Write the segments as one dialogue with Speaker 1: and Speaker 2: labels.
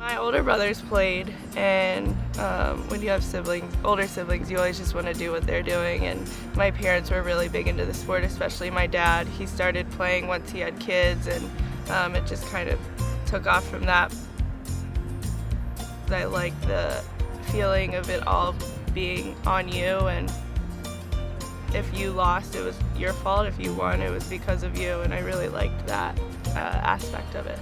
Speaker 1: My older brothers played, and when you have older siblings, you always just want to do what they're doing, and my parents were really big into the sport, especially my dad. He started playing once he had kids, and it just kind of took off from that. I like the feeling of it all being on you, and if you lost, it was your fault. If you won, it was because of you, and I really liked that aspect of it.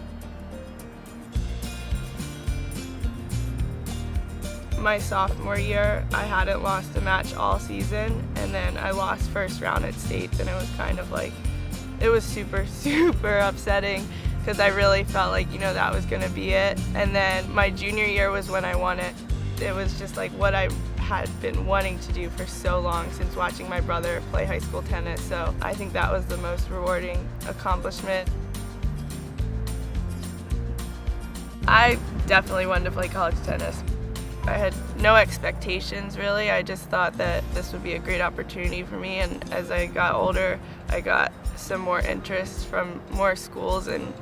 Speaker 1: My sophomore year, I hadn't lost a match all season, and then I lost first round at states, and it was kind of like, it was super, super upsetting because I really felt like, that was gonna be it. And then my junior year was when I won it. It was just like what I had been wanting to do for so long since watching my brother play high school tennis, so I think that was the most rewarding accomplishment. I definitely wanted to play college tennis. I had no expectations really. I just thought that this would be a great opportunity for me, and as I got older, I got some more interest from more schools, and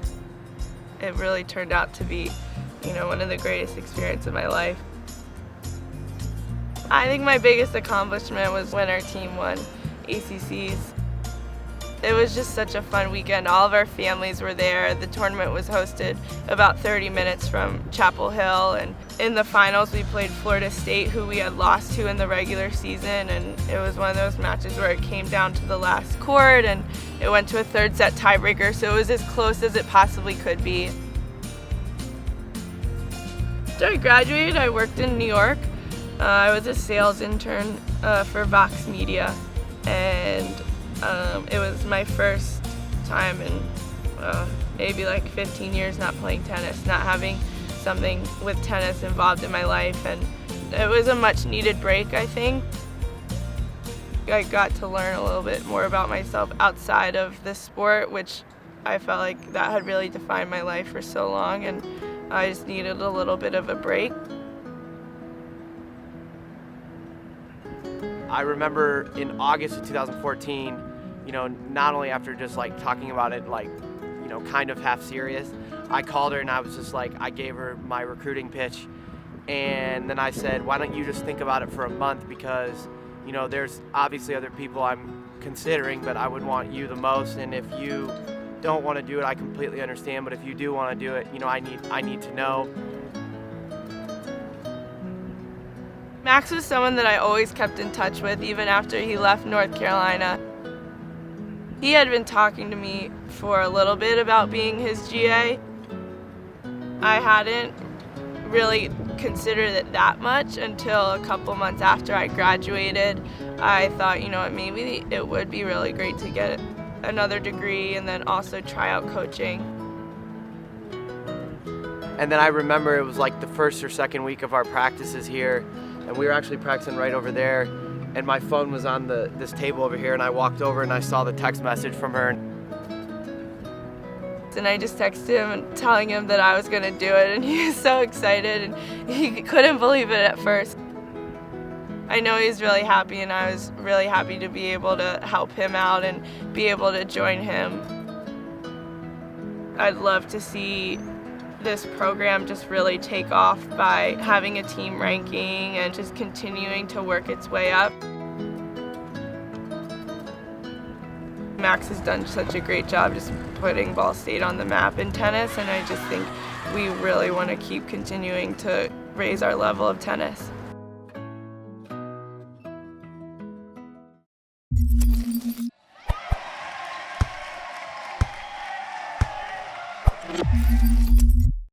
Speaker 1: it really turned out to be, one of the greatest experiences of my life. I think my biggest accomplishment was when our team won ACCs. It was just such a fun weekend. All of our families were there. The tournament was hosted about 30 minutes from Chapel Hill, and in the finals we played Florida State, who we had lost to in the regular season, and it was one of those matches where it came down to the last court and it went to a third set tiebreaker, so it was as close as it possibly could be. After I graduated, I worked in New York. I was a sales intern for Vox Media, and it was my first time in maybe like 15 years not playing tennis, not having something with tennis involved in my life, and it was a much needed break, I think. I got to learn a little bit more about myself outside of the sport, which I felt like that had really defined my life for so long, and I just needed a little bit of a break.
Speaker 2: I remember in August of 2014, not only after just like talking about it like, kind of half serious, I called her and I was just like, I gave her my recruiting pitch, and then I said, why don't you just think about it for a month, because, there's obviously other people I'm considering, but I would want you the most, and if you don't want to do it, I completely understand, but if you do want to do it, I need to know.
Speaker 1: Max was someone that I always kept in touch with, even after he left North Carolina. He had been talking to me for a little bit about being his GA. I hadn't really considered it that much until a couple months after I graduated. I thought, maybe it would be really great to get another degree and then also try out coaching.
Speaker 2: And then I remember it was like the first or second week of our practices here, and we were actually practicing right over there, and my phone was on this table over here, and I walked over and I saw the text message from her.
Speaker 1: And I just texted him telling him that I was going to do it, and he was so excited, and he couldn't believe it at first. I know he's really happy, and I was really happy to be able to help him out and be able to join him. I'd love to see this program just really take off by having a team ranking and just continuing to work its way up. Max has done such a great job just putting Ball State on the map in tennis, and I just think we really want to keep continuing to raise our level of tennis.